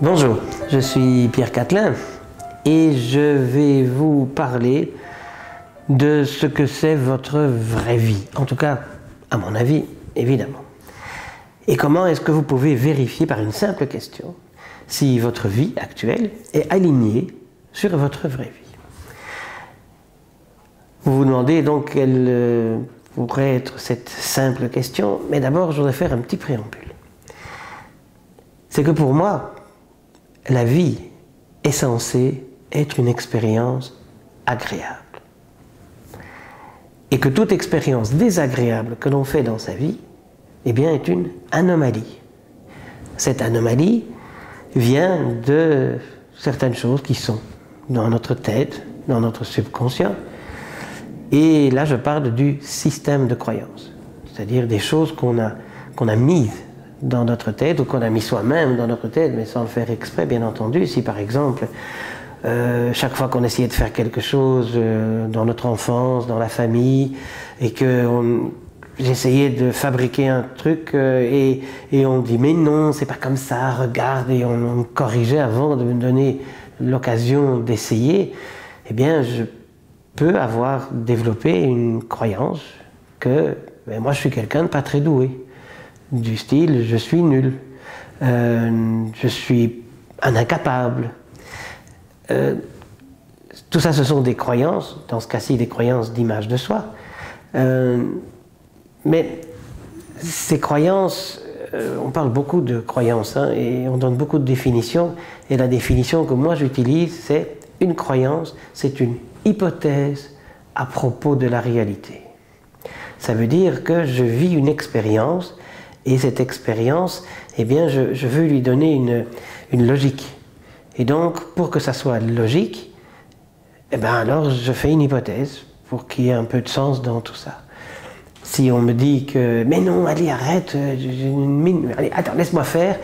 Bonjour, je suis Pierre Catelin et je vais vous parler de ce que c'est votre vraie vie, en tout cas à mon avis évidemment. Et comment est-ce que vous pouvez vérifier par une simple question si votre vie actuelle est alignée sur votre vraie vie. Vous vous demandez donc quelle pourrait être cette simple question, mais d'abord je voudrais faire un petit préambule. C'est que pour moi, la vie est censée être une expérience agréable. Et que toute expérience désagréable que l'on fait dans sa vie, eh bien, est une anomalie. Cette anomalie vient de certaines choses qui sont dans notre tête, dans notre subconscient. Et là, je parle du système de croyance, c'est-à-dire des choses qu'on a mises dans notre tête ou qu'on a mis soi-même dans notre tête, mais sans le faire exprès, bien entendu. Si par exemple, chaque fois qu'on essayait de faire quelque chose dans notre enfance, dans la famille, et que j'essayais de fabriquer un truc et on dit mais non, c'est pas comme ça, regarde, et on me corrigeait avant de me donner l'occasion d'essayer, eh bien je peux avoir développé une croyance que moi je suis quelqu'un de pas très doué. Du style, je suis nul, je suis un incapable. Tout ça, ce sont des croyances, dans ce cas-ci des croyances d'image de soi. Mais ces croyances, on parle beaucoup de croyances hein, et on donne beaucoup de définitions. Et la définition que moi j'utilise, c'est une croyance, c'est une hypothèse à propos de la réalité. Ça veut dire que je vis une expérience. Et cette expérience, eh bien, je veux lui donner une logique. Et donc, pour que ça soit logique, eh bien, alors je fais une hypothèse pour qu'il y ait un peu de sens dans tout ça. Si on me dit que, mais non, allez, arrête, allez, attends, laisse-moi faire,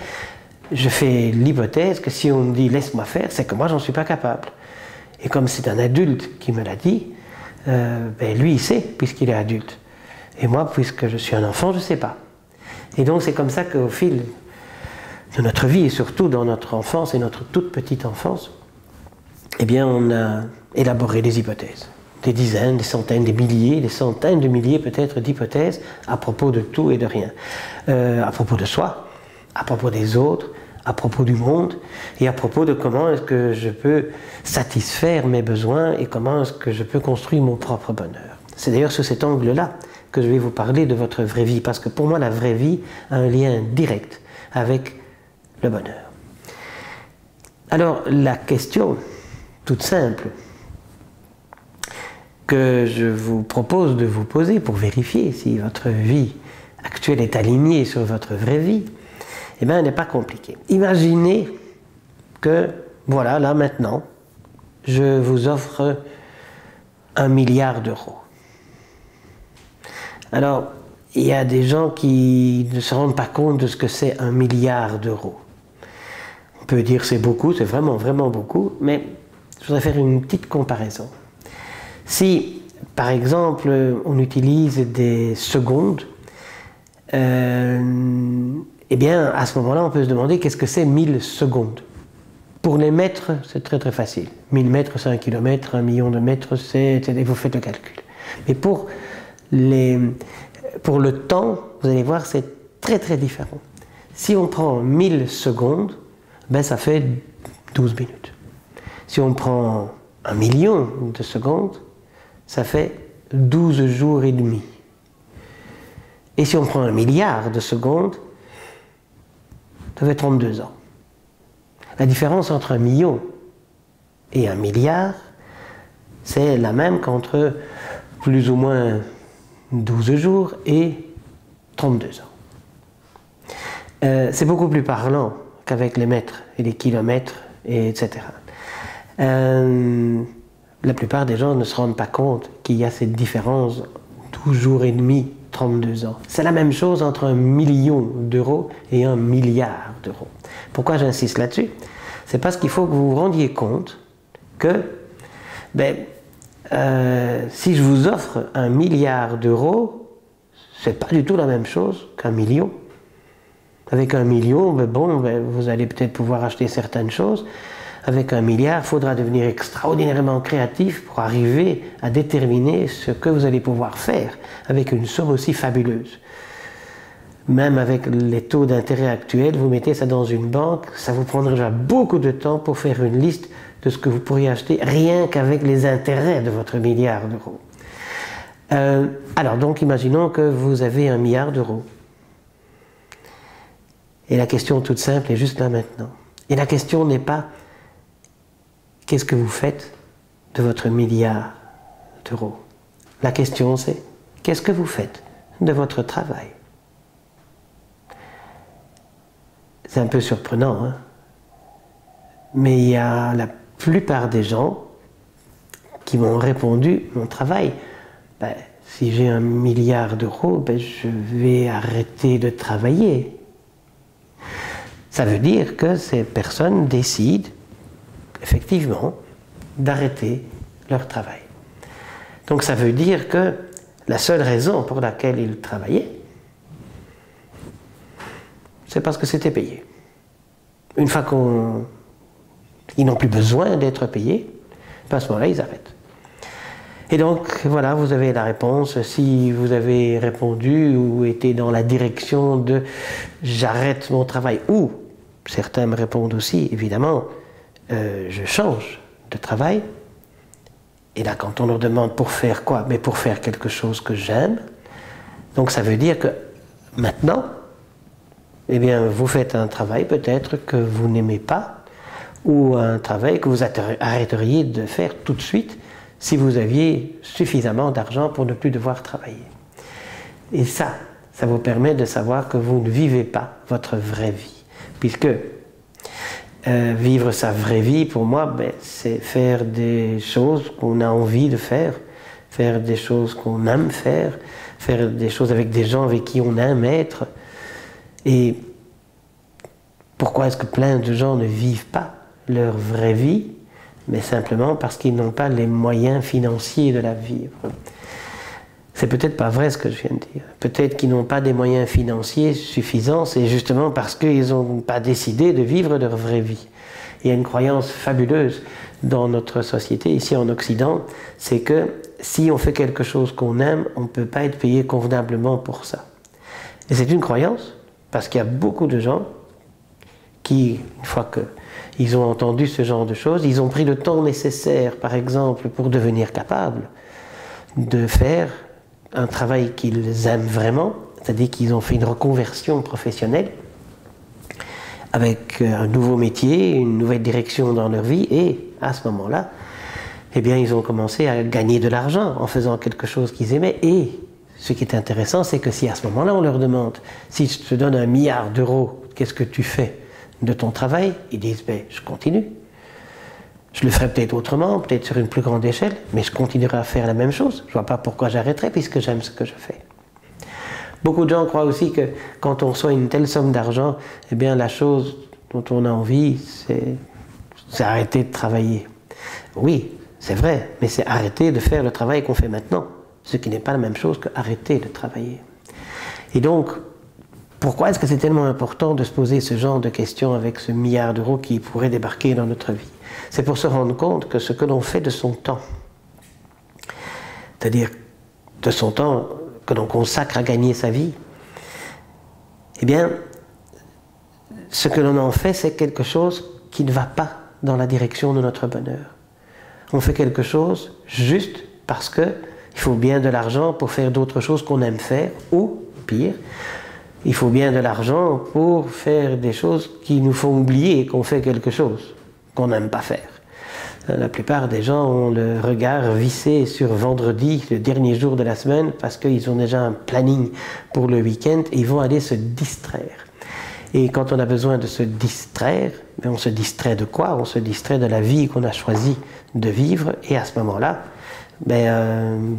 je fais l'hypothèse que si on me dit laisse-moi faire, c'est que moi, j'en suis pas capable. Et comme c'est un adulte qui me l'a dit, ben, lui, il sait, puisqu'il est adulte. Et moi, puisque je suis un enfant, je ne sais pas. Et donc c'est comme ça qu'au fil de notre vie, et surtout dans notre enfance et notre toute petite enfance, eh bien on a élaboré des hypothèses. Des dizaines, des centaines, des milliers, des centaines de milliers peut-être d'hypothèses à propos de tout et de rien. À propos de soi, à propos des autres, à propos du monde, et à propos de comment est-ce que je peux satisfaire mes besoins et comment est-ce que je peux construire mon propre bonheur. C'est d'ailleurs sous cet angle-là que je vais vous parler de votre vraie vie, parce que pour moi la vraie vie a un lien direct avec le bonheur. Alors la question toute simple que je vous propose de vous poser pour vérifier si votre vie actuelle est alignée sur votre vraie vie, eh bien elle n'est pas compliquée. Imaginez que, voilà, là maintenant, je vous offre 1 milliard d'euros. Alors, il y a des gens qui ne se rendent pas compte de ce que c'est 1 milliard d'euros. On peut dire c'est beaucoup, c'est vraiment, vraiment beaucoup, mais je voudrais faire une petite comparaison. Si, par exemple, on utilise des secondes, eh bien, à ce moment-là, on peut se demander qu'est-ce que c'est 1000 secondes. Pour les mètres, c'est très très facile. 1000 mètres, c'est 1 kilomètre, 1 million de mètres, vous faites le calcul. Mais pour le temps, vous allez voir, c'est très très différent. Si on prend 1000 secondes, ben ça fait 12 minutes. Si on prend 1 million de secondes, ça fait 12 jours et demi. Et si on prend 1 milliard de secondes, ça fait 32 ans. La différence entre 1 million et 1 milliard, c'est la même qu'entre plus ou moins 12 jours et 32 ans. C'est beaucoup plus parlant qu'avec les mètres et les kilomètres, etc. La plupart des gens ne se rendent pas compte qu'il y a cette différence 12 jours et demi, 32 ans. C'est la même chose entre 1 million d'euros et 1 milliard d'euros. Pourquoi j'insiste là-dessus? C'est parce qu'il faut que vous vous rendiez compte que si je vous offre 1 milliard d'euros, c'est pas du tout la même chose qu'1 million. Avec 1 million, vous allez peut-être pouvoir acheter certaines choses. Avec 1 milliard, il faudra devenir extraordinairement créatif pour arriver à déterminer ce que vous allez pouvoir faire avec une somme aussi fabuleuse. Même avec les taux d'intérêt actuels, vous mettez ça dans une banque, ça vous prendra déjà beaucoup de temps pour faire une liste de ce que vous pourriez acheter rien qu'avec les intérêts de votre milliard d'euros. Alors donc imaginons que vous avez 1 milliard d'euros. Et la question toute simple est juste là maintenant. Et la question n'est pas qu'est-ce que vous faites de votre milliard d'euros. La question c'est qu'est-ce que vous faites de votre travail. C'est un peu surprenant, hein? Mais il y a la plupart des gens qui m'ont répondu mon travail. Si j'ai 1 milliard d'euros, je vais arrêter de travailler. Ça veut dire que ces personnes décident, effectivement, d'arrêter leur travail. Donc ça veut dire que la seule raison pour laquelle ils travaillaient, c'est parce que c'était payé. Une fois qu'ils n'ont plus besoin d'être payés, à ce moment-là, ils arrêtent. Et donc, voilà, vous avez la réponse. Si vous avez répondu ou été dans la direction de « j'arrête mon travail » ou certains me répondent aussi, évidemment, je change de travail. Et là, quand on leur demande pour faire quoi? Mais pour faire quelque chose que j'aime. Donc ça veut dire que maintenant, eh bien, vous faites un travail peut-être que vous n'aimez pas, ou un travail que vous arrêteriez de faire tout de suite si vous aviez suffisamment d'argent pour ne plus devoir travailler. Et ça vous permet de savoir que vous ne vivez pas votre vraie vie. Puisque vivre sa vraie vie, pour moi, c'est faire des choses qu'on a envie de faire des choses qu'on aime faire des choses avec des gens avec qui on aime être. Et pourquoi est-ce que plein de gens ne vivent pas leur vraie vie? Mais simplement parce qu'ils n'ont pas les moyens financiers de la vivre. C'est peut-être pas vrai ce que je viens de dire. Peut-être qu'ils n'ont pas des moyens financiers suffisants, c'est justement parce qu'ils n'ont pas décidé de vivre leur vraie vie. Il y a une croyance fabuleuse dans notre société, ici en Occident, c'est que si on fait quelque chose qu'on aime, on ne peut pas être payé convenablement pour ça. Et c'est une croyance, parce qu'il y a beaucoup de gens qui, une fois qu'ils ont entendu ce genre de choses, ils ont pris le temps nécessaire, par exemple, pour devenir capables de faire un travail qu'ils aiment vraiment, c'est-à-dire qu'ils ont fait une reconversion professionnelle avec un nouveau métier, une nouvelle direction dans leur vie, et à ce moment-là, eh bien, ils ont commencé à gagner de l'argent en faisant quelque chose qu'ils aimaient. Et ce qui est intéressant, c'est que si à ce moment-là, on leur demande, si je te donne 1 milliard d'euros, qu'est-ce que tu fais de ton travail? Ils disent, je continue. Je le ferai peut-être autrement, peut-être sur une plus grande échelle, mais je continuerai à faire la même chose. Je ne vois pas pourquoi j'arrêterai, puisque j'aime ce que je fais. Beaucoup de gens croient aussi que quand on reçoit une telle somme d'argent, eh bien la chose dont on a envie, c'est arrêter de travailler. Oui, c'est vrai, mais c'est arrêter de faire le travail qu'on fait maintenant, ce qui n'est pas la même chose que arrêter de travailler. Et donc, pourquoi est-ce que c'est tellement important de se poser ce genre de questions avec ce milliard d'euros qui pourrait débarquer dans notre vie? C'est pour se rendre compte que ce que l'on fait de son temps, c'est-à-dire de son temps que l'on consacre à gagner sa vie, eh bien, ce que l'on en fait, c'est quelque chose qui ne va pas dans la direction de notre bonheur. On fait quelque chose juste parce qu'il faut bien de l'argent pour faire d'autres choses qu'on aime faire, ou, pire, il faut bien de l'argent pour faire des choses qui nous font oublier qu'on fait quelque chose qu'on n'aime pas faire. La plupart des gens ont le regard vissé sur vendredi, le dernier jour de la semaine, parce qu'ils ont déjà un planning pour le week-end et ils vont aller se distraire. Et quand on a besoin de se distraire, on se distrait de quoi? On se distrait de la vie qu'on a choisi de vivre, et à ce moment-là,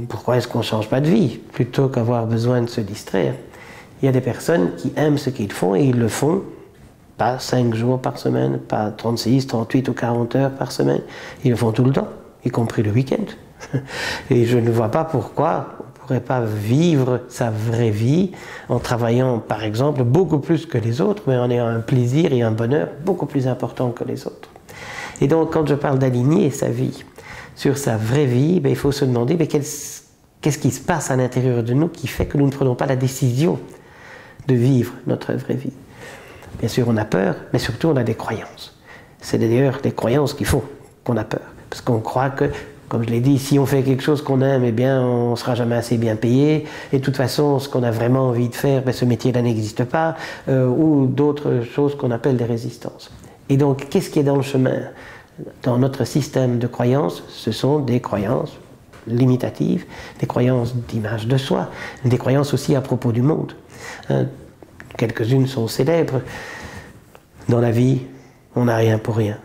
pourquoi est-ce qu'on ne change pas de vie plutôt qu'avoir besoin de se distraire? Il y a des personnes qui aiment ce qu'ils font et ils le font pas 5 jours par semaine, pas 36, 38 ou 40 heures par semaine. Ils le font tout le temps, y compris le week-end. Et je ne vois pas pourquoi on pourrait pas vivre sa vraie vie en travaillant, par exemple, beaucoup plus que les autres, mais en ayant un plaisir et un bonheur beaucoup plus important que les autres. Et donc, quand je parle d'aligner sa vie sur sa vraie vie, il faut se demander qu'est-ce qui se passe à l'intérieur de nous qui fait que nous ne prenons pas la décision de vivre notre vraie vie. Bien sûr, on a peur, mais surtout on a des croyances. C'est d'ailleurs les croyances qui font qu'on a peur. Parce qu'on croit que, comme je l'ai dit, si on fait quelque chose qu'on aime, eh bien, on ne sera jamais assez bien payé. Et de toute façon, ce qu'on a vraiment envie de faire, ce métier-là n'existe pas. Ou d'autres choses qu'on appelle des résistances. Et donc, qu'est-ce qui est dans le chemin? Dans notre système de croyances, ce sont des croyances limitatives, des croyances d'image de soi, des croyances aussi à propos du monde. Quelques-unes sont célèbres. Dans la vie, on n'a rien pour rien.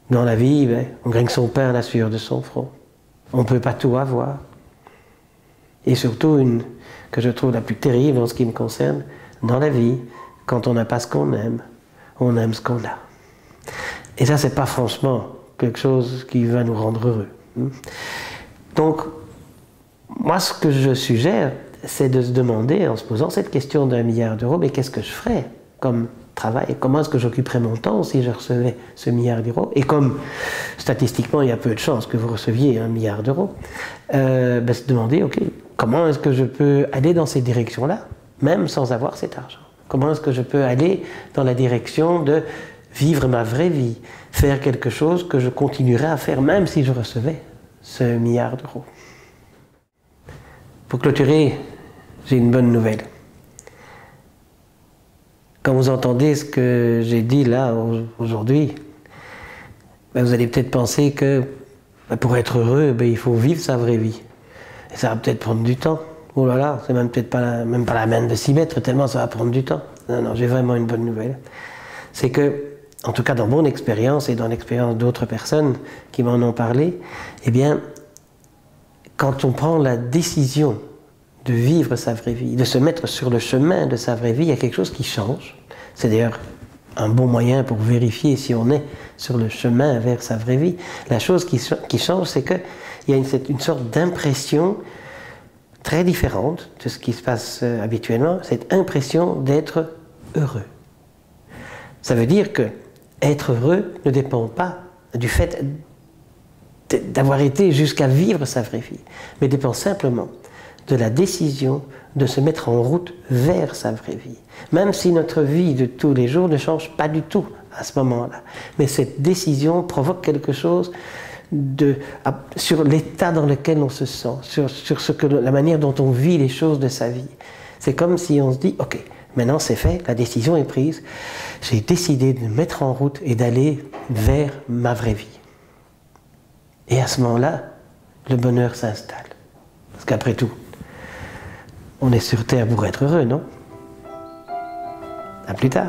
Dans la vie, on gagne son pain à la sueur de son front. On ne peut pas tout avoir. Et surtout, une que je trouve la plus terrible en ce qui me concerne, dans la vie, quand on n'a pas ce qu'on aime, on aime ce qu'on a. Et ça, c'est pas franchement quelque chose qui va nous rendre heureux. Donc, moi, ce que je suggère, c'est de se demander, en se posant cette question d'1 milliard d'euros, mais qu'est-ce que je ferais comme travail? Comment est-ce que j'occuperais mon temps si je recevais ce milliard d'euros? Et comme, statistiquement, il y a peu de chances que vous receviez 1 milliard d'euros, se demander, ok, comment est-ce que je peux aller dans cette direction-là, même sans avoir cet argent? Comment est-ce que je peux aller dans la direction de vivre ma vraie vie, faire quelque chose que je continuerais à faire même si je recevais ce milliard d'euros? Pour clôturer, j'ai une bonne nouvelle. Quand vous entendez ce que j'ai dit là aujourd'hui, vous allez peut-être penser que pour être heureux, il faut vivre sa vraie vie. Et ça va peut-être prendre du temps. Oh là là, c'est même peut-être même pas la main de s'y mettre, tellement ça va prendre du temps. Non, j'ai vraiment une bonne nouvelle. C'est que, en tout cas dans mon expérience et dans l'expérience d'autres personnes qui m'en ont parlé, eh bien, quand on prend la décision de vivre sa vraie vie, de se mettre sur le chemin de sa vraie vie, il y a quelque chose qui change. C'est d'ailleurs un bon moyen pour vérifier si on est sur le chemin vers sa vraie vie. La chose qui change, c'est qu'il y a une sorte d'impression très différente de ce qui se passe habituellement, cette impression d'être heureux. Ça veut dire que être heureux ne dépend pas du fait d'avoir été jusqu'à vivre sa vraie vie, mais dépend simplement de la décision de se mettre en route vers sa vraie vie. Même si notre vie de tous les jours ne change pas du tout à ce moment-là. Mais cette décision provoque quelque chose sur l'état dans lequel on se sent, sur la manière dont on vit les choses de sa vie. C'est comme si on se dit, ok, maintenant c'est fait, la décision est prise, j'ai décidé de me mettre en route et d'aller vers ma vraie vie. Et à ce moment-là, le bonheur s'installe. Parce qu'après tout, on est sur Terre pour être heureux, non? À plus tard.